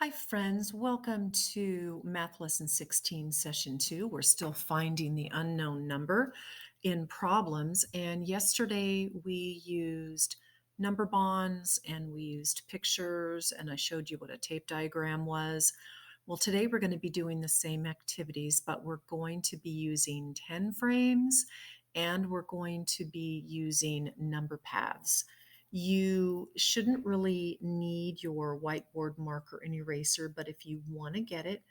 Hi, friends. Welcome to Math Lesson 16, Session 2. We're still finding the unknown number in problems. And yesterday we used number bonds and we used pictures, and I showed you what a tape diagram was. Well, today we're going to be doing the same activities, but we're going to be using 10 frames and we're going to be using number paths. You shouldn't really need your whiteboard marker and eraser, but if you want to get it,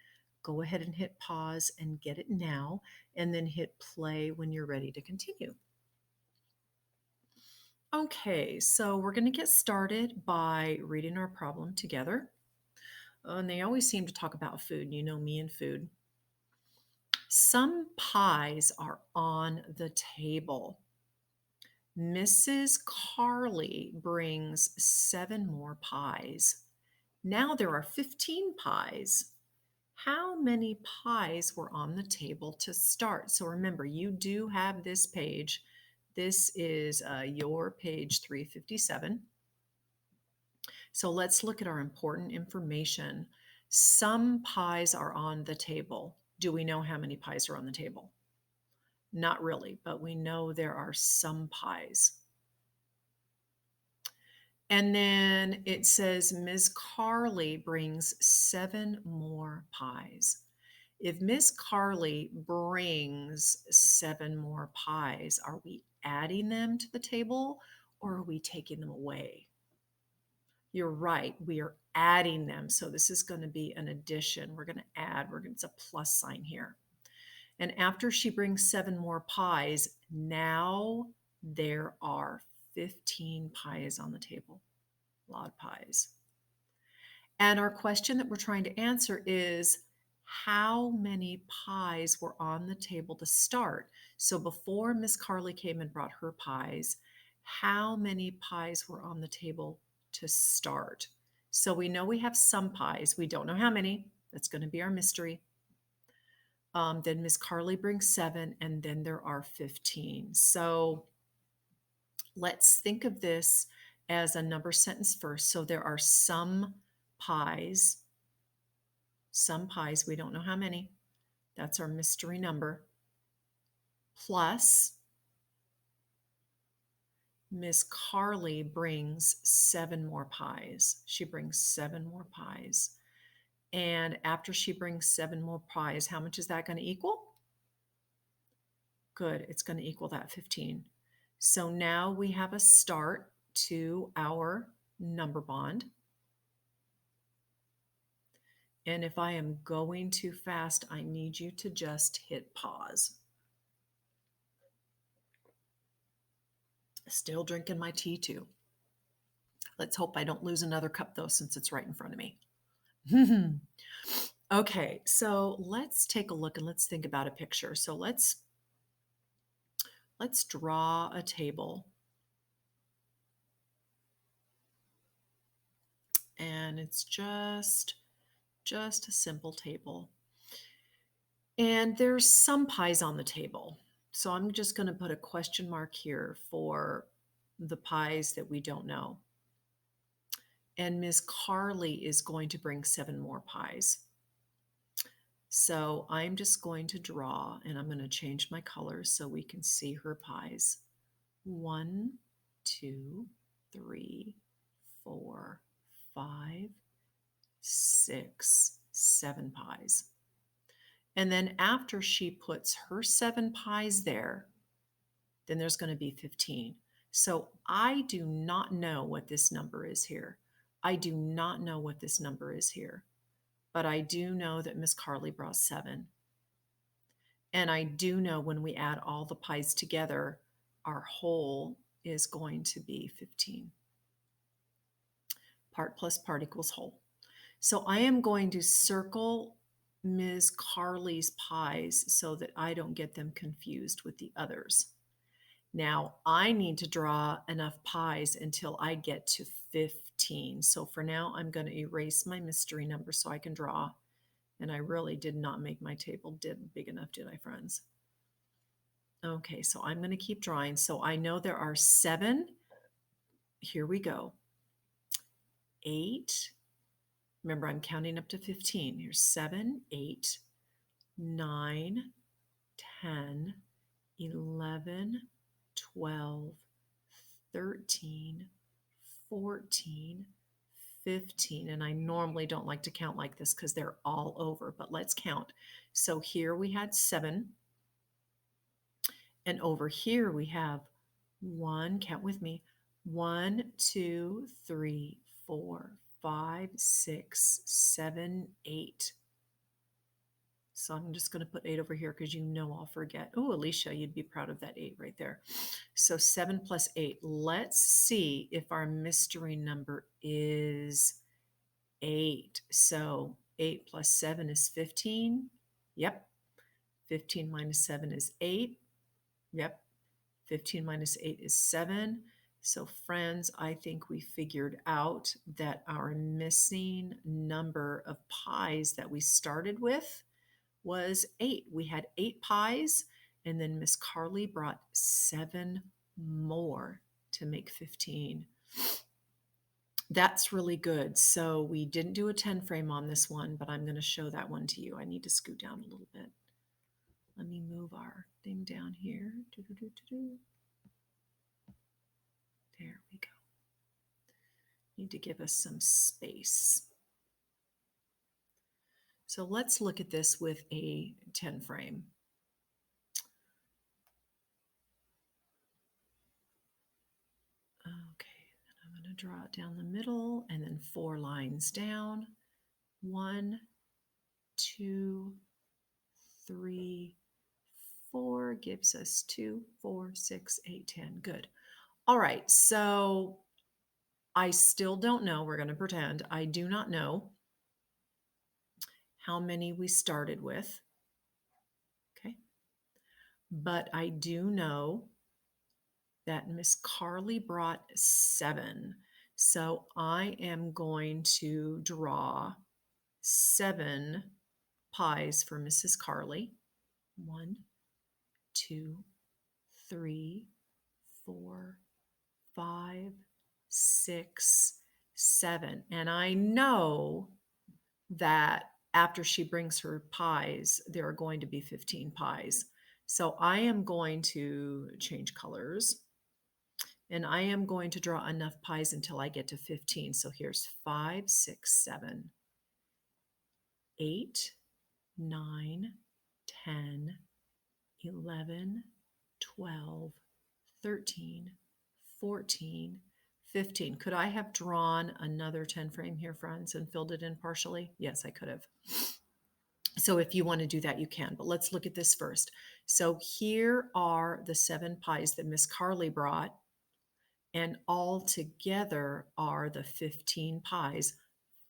go ahead and hit pause and get it now, and then hit play when you're ready to continue. Okay, so we're going to get started by reading our problem together. And they always seem to talk about food. You know me and food. Some pies are on the table. Mrs. Carly brings 7 more pies. Now there are 15 pies. How many pies were on the table to start? So remember, you do have this page. This is your page 357. So let's look at our important information. Some pies are on the table. Do we know how many pies are on the table? Not really, but we know there are some pies. And then it says Ms. Carly brings 7 more pies. If Miss Carly brings 7 more pies, are we adding them to the table or are we taking them away? You're right, we are adding them. So this is going to be an addition. We're going to add, it's a plus sign here. And after she brings 7 more pies, now there are 15 pies on the table. A lot of pies. And our question that we're trying to answer is how many pies were on the table to start? So before Miss Carly came and brought her pies, how many pies were on the table to start? So we know we have some pies. We don't know how many. That's going to be our mystery. Then Miss Carly brings 7, and then there are 15. So let's think of this as a number sentence first. So there are some pies, we don't know how many. That's our mystery number. Plus, Miss Carly brings 7 more pies. She brings 7 more pies. And after she brings 7 more pies, how much is that going to equal? Good, it's going to equal that 15. So now we have a start to our number bond. And if I am going too fast, I need you to just hit pause. Still drinking my tea too. Let's hope I don't lose another cup though, since it's right in front of me. Okay, so let's take a look and let's think about a picture. So let's draw a table. And it's just a simple table. And there's some pies on the table. So I'm just going to put a question mark here for the pies that we don't know. And Miss Carly is going to bring 7 more pies. So I'm just going to draw, and I'm going to change my colors so we can see her pies. 1, 2, 3, 4, 5, 6, 7 pies. And then after she puts her 7 pies there, then there's going to be 15. So I do not know what this number is here. I do not know what this number is here. But I do know that Miss Carly brought 7. And I do know when we add all the pies together, our whole is going to be 15. Part plus part equals whole. So I am going to circle Ms. Carly's pies so that I don't get them confused with the others. Now I need to draw enough pies until I get to 15. So for now, I'm going to erase my mystery number so I can draw. And I really did not make my table big enough, did I, friends? Okay, so I'm going to keep drawing. So I know there are 7. Here we go. 8. Remember, I'm counting up to 15. Here's 7, 8, 9, 10, 11, 12, 13, 14, 15. And I normally don't like to count like this because they're all over, but let's count. So here we had 7. And over here we have 1, count with me, 1, 2, 3, 4, 5, 6, 7, 8. So I'm just going to put 8 over here because you know I'll forget. Oh, Alicia, you'd be proud of that 8 right there. So 7 plus 8. Let's see if our mystery number is 8. So 8 plus 7 is 15. Yep. 15 minus 7 is 8. Yep. 15 minus 8 is 7. So friends, I think we figured out that our missing number of pies that we started with was 8. We had 8 pies, and then Miss Carly brought 7 more to make 15. That's really good. So we didn't do a 10 frame on this one, but I'm going to show that one to you. I need to scoot down a little bit. Let me move our thing down here. There we go. Need to give us some space. So let's look at this with a 10 frame. Okay, and I'm going to draw it down the middle and then 4 lines down. 1, 2, 3, 4 gives us 2, 4, 6, 8, 10. Good. All right, so I still don't know. We're going to pretend I do not know how many we started with. Okay. But I do know that Miss Carly brought 7. So I am going to draw 7 pies for Mrs. Carly. 1, 2, 3, 4, 5, 6, 7. And I know that after she brings her pies, there are going to be 15 pies. So I am going to change colors. And I am going to draw enough pies until I get to 15. So here's 5, 6, 7, 8, 9, 10, 11, 12, 13, 14, 15. Could I have drawn another 10 frame here, friends, and filled it in partially? Yes, I could have. So if you want to do that, you can. But let's look at this first. So here are the 7 pies that Miss Carly brought. And all together are the 15 pies.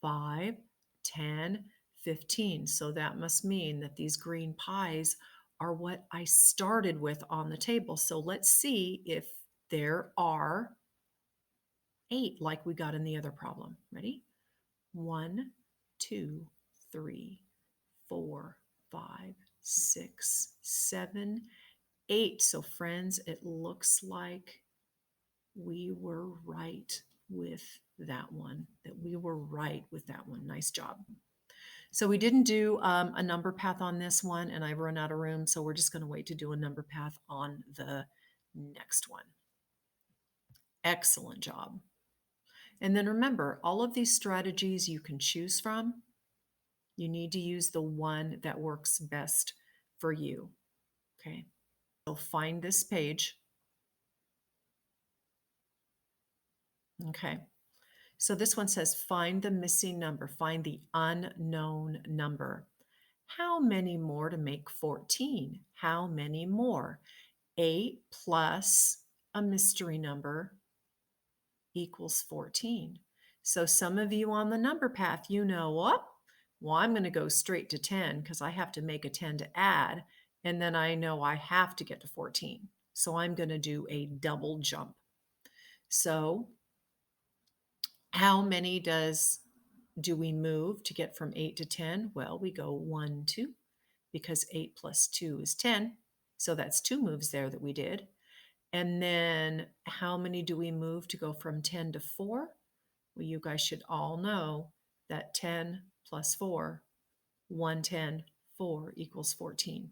5, 10, 15. So that must mean that these green pies are what I started with on the table. So let's see if there are 8 like we got in the other problem. Ready? 1, 2, 3, 4, 5, 6, 7, 8. So friends, it looks like we were right with that one, Nice job. So we didn't do a number path on this one, and I've run out of room, so we're just going to wait to do a number path on the next one. Excellent job. And then remember, all of these strategies you can choose from. You need to use the one that works best for you. Okay, so find this page. Okay, so this one says find the missing number, find the unknown number. How many more to make 14? How many more? 8 plus a mystery number equals 14. So some of you on the number path, you know what? Well, I'm going to go straight to 10 because I have to make a 10 to add. And then I know I have to get to 14. So I'm going to do a double jump. So how many do we move to get from 8 to 10? Well, we go 1, 2, because 8 plus 2 is 10. So that's 2 moves there that we did. And then how many do we move to go from 10 to 4? Well, you guys should all know that 10 plus 4, 110, 4 equals 14.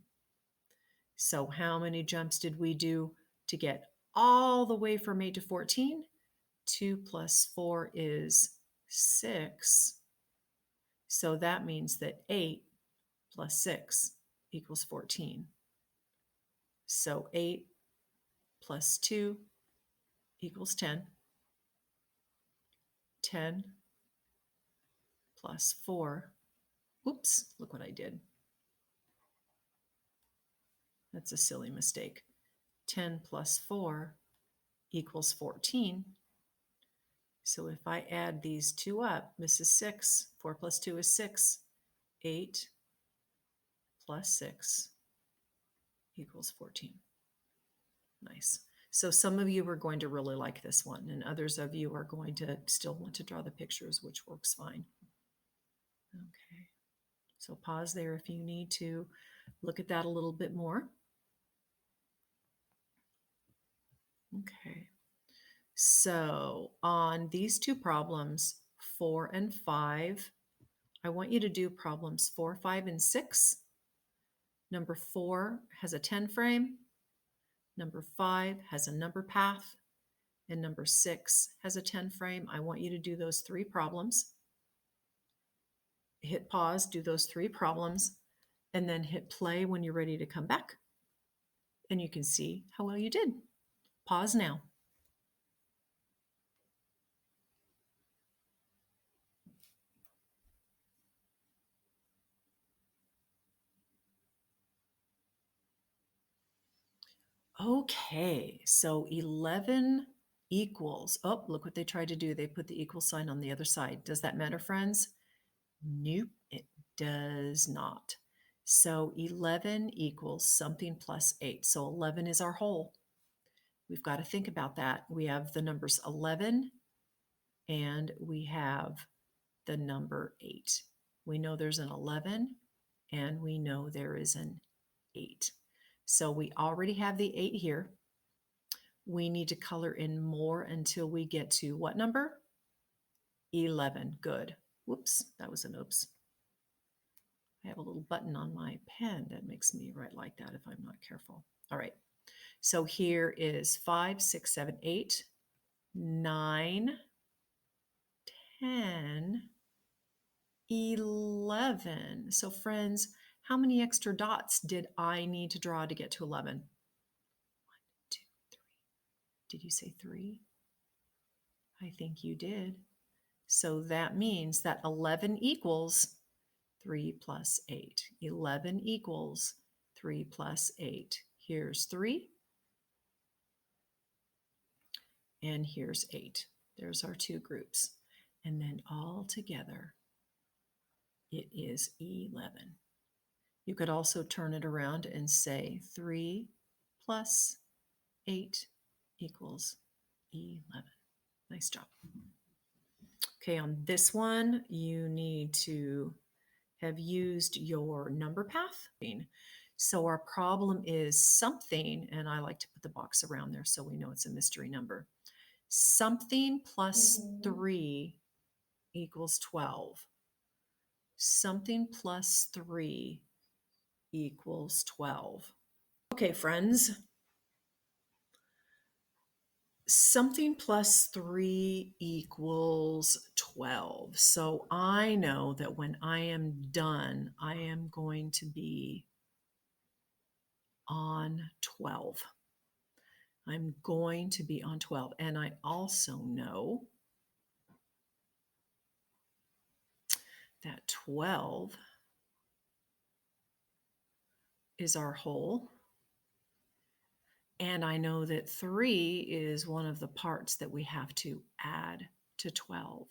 So how many jumps did we do to get all the way from 8 to 14? 2 plus 4 is 6. So that means that 8 plus 6 equals 14. So 8 plus 2 equals 10. 10 plus 4. Oops, look what I did. That's a silly mistake. 10 plus 4 equals 14. So if I add these two up, this is 6. 4 plus 2 is 6. 8 plus 6 equals 14. Nice. So some of you are going to really like this one, and others of you are going to still want to draw the pictures, which works fine. Okay. So pause there if you need to look at that a little bit more. Okay. So on these two problems, 4 and 5, I want you to do problems 4, 5, and 6. Number 4 has a 10 frame. Number 5 has a number path. And number 6 has a 10 frame. I want you to do those 3 problems. Hit pause, do those 3 problems, and then hit play when you're ready to come back. And you can see how well you did. Pause now. Okay, so 11 equals, oh, look what they tried to do. They put the equal sign on the other side. Does that matter, friends? Nope, it does not. So 11 equals something plus 8. So 11 is our whole. We've got to think about that. We have the numbers 11 and we have the number 8. We know there's an 11 and we know there is an 8. So we already have the 8 here. We need to color in more until we get to what number? 11. Good. Whoops, that was an oops. I have a little button on my pen that makes me write like that if I'm not careful. All right. So here is 5, 6, 7, 8, 9, 10, 11. So friends, how many extra dots did I need to draw to get to 11? 1, 2, 3. Did you say 3? I think you did. So that means that 11 equals 3 plus 8. 11 equals 3 plus 8. Here's 3. And here's 8. There's our 2 groups. And then all together, it is 11. You could also turn it around and say 3 plus 8 equals 11. Nice job. Okay, on this one, you need to have used your number path. So our problem is something, and I like to put the box around there so we know it's a mystery number. Something plus 3 equals 12. Something plus 3 equals 12. Okay, friends. Something plus 3 equals 12. So I know that when I am done, I am going to be on 12. I'm going to be on 12. And I also know that 12 is our whole. And I know that 3 is one of the parts that we have to add to 12.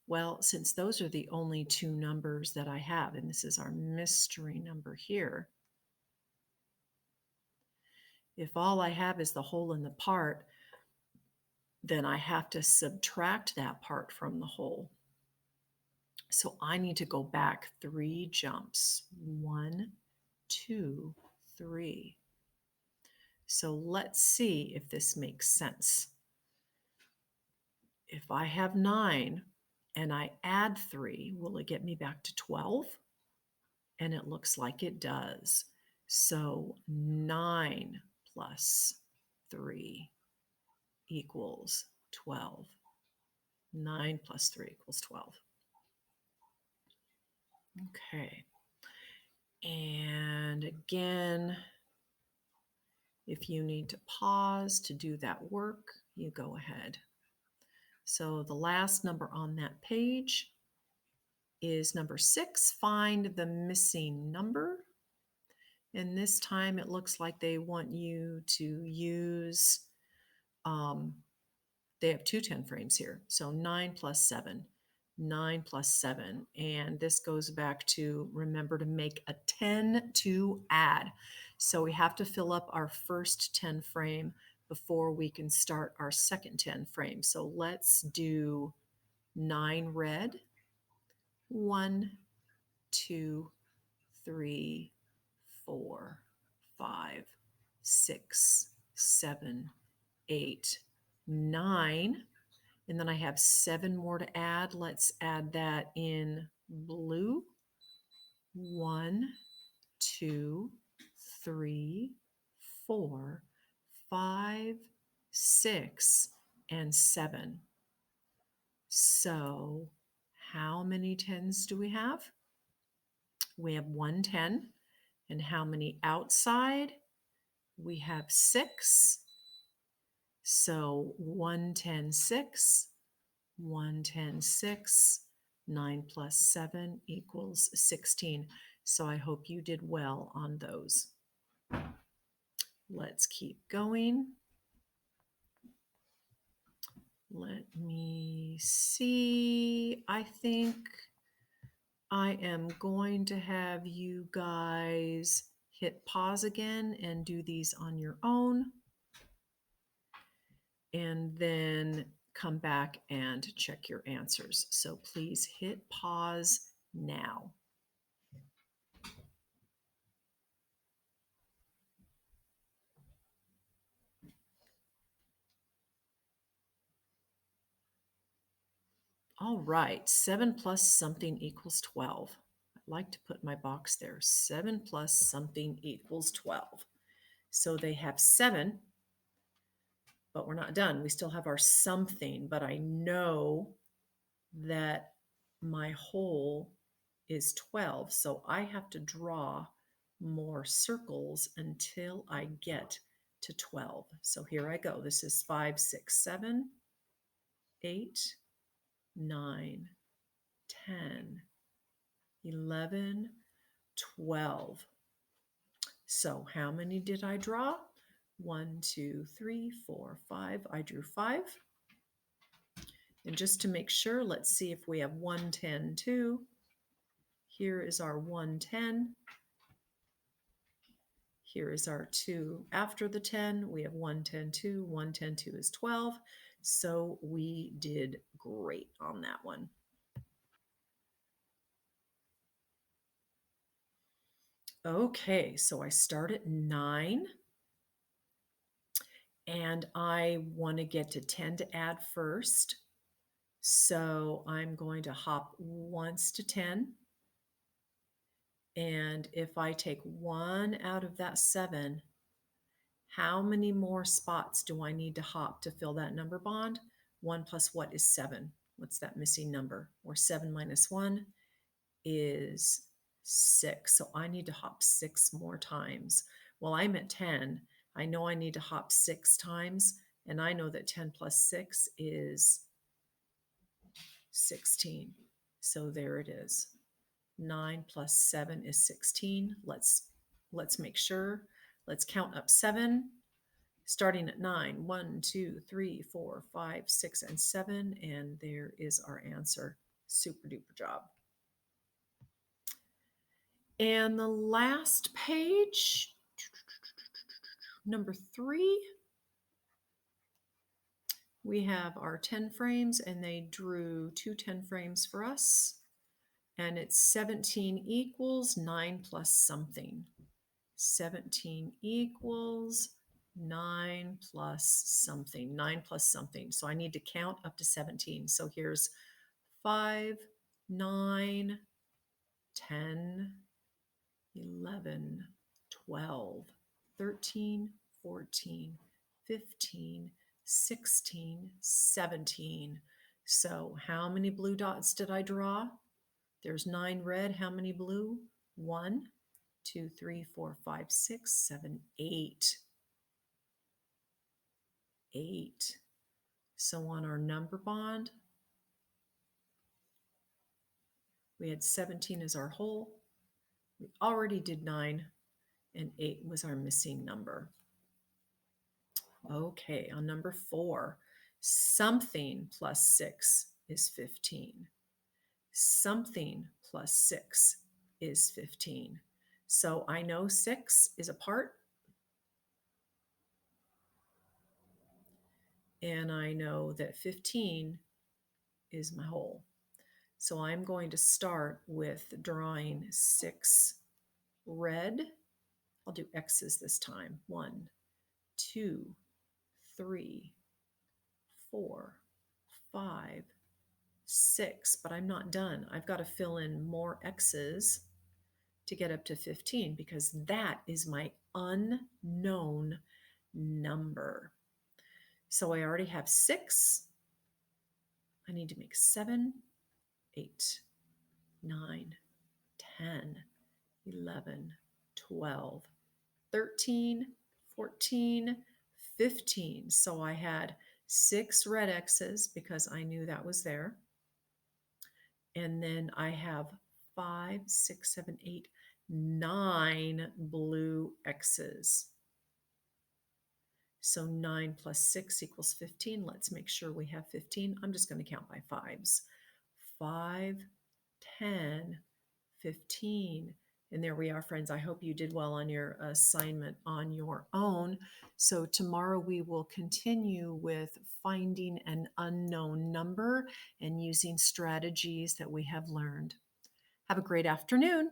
Well, since those are the only 2 numbers that I have, and this is our mystery number here, if all I have is the whole and the part, then I have to subtract that part from the whole. So I need to go back 3 jumps. 1, 2, 3. So let's see if this makes sense. If I have 9 and I add 3, will it get me back to 12? And it looks like it does. So 9 plus 3 equals 12. 9 plus 3 equals 12. Okay. And again, if you need to pause to do that work, you go ahead. So the last number on that page is number 6. Find the missing number. And this time it looks like they want you to use, they have two 10 frames here. So 9 plus 7, 9 plus 7. And this goes back to remember to make a 10 to add. So we have to fill up our first 10 frame before we can start our second 10 frame. So let's do 9 red, 1, 2, 3, 4, 5, 6, 7, 8, 9. And then I have 7 more to add. Let's add that in blue. 1, 2, 3, 4, 5, 6, and 7. So how many 10s do we have? We have 1 10. And how many outside? We have 6. So 1 10 6, 1 10 6, 9 plus 7 equals 16. So I hope you did well on those. Let's keep going. Let me see. I think I am going to have you guys hit pause again and do these on your own. And then come back and check your answers. So please hit pause now. All right, 7 plus something equals 12. I'd like to put my box there. 7 plus something equals 12. So they have 7, but we're not done. We still have our something, but I know that my whole is 12. So I have to draw more circles until I get to 12. So here I go. This is 5, 6, 7, 8, 9, 10, 11, 12. So how many did I draw? 1, 2, 3, 4, 5. I drew 5. And just to make sure, let's see if we have 1, 10, 2. Here is our 1, 10. Here is our 2 after the 10. We have 1, 10, 2. 1, 10, 2 is 12. So we did great on that one. Okay, so I start at 9. And I want to get to 10 to add first. So I'm going to hop once to 10. And if I take 1 out of that 7, how many more spots do I need to hop to fill that number bond? 1 plus what is 7? What's that missing number? Or 7 minus 1 is 6. So I need to hop 6 more times. Well, I'm at 10. I know I need to hop 6 times, and I know that 10 plus 6 is 16. So there it is. 9 plus 7 is 16. Let's make sure. Let's count up 7. Starting at 9. 1, 2, 3, 4, 5, 6, and 7. And there is our answer. Super duper job. And the last page, number 3, we have our 10 frames, and they drew 2 10 frames for us. And it's 17 equals 9 plus something. 17 equals 9 plus something. 9 plus something. So I need to count up to 17. So here's 5, 9, 10, 11, 12, 13, 14, 15, 16, 17. So how many blue dots did I draw? There's 9 red. How many blue? 1, 2, 3, 4, 5, 6, 7, 8. 8. So on our number bond, we had 17 as our whole. We already did 9, and 8 was our missing number. Okay, on number 4, something plus 6 is 15. Something plus 6 is 15. So I know 6 is a part, and I know that 15 is my whole. So I'm going to start with drawing 6 red. I'll do X's this time. 1, 2, 3, 4, 5, 6. But I'm not done. I've got to fill in more X's to get up to 15 because that is my unknown number. So I already have 6. I need to make 7, 8, 9, 10, 11, 12, 13, 14, 15. So I had 6 red X's because I knew that was there. And then I have 5, 6, 7, 8, 9 blue X's. So 9 plus 6 equals 15. Let's make sure we have 15. I'm just going to count by 5s. 5, 10, 15. And there we are, friends. I hope you did well on your assignment on your own. So tomorrow we will continue with finding an unknown number and using strategies that we have learned. Have a great afternoon.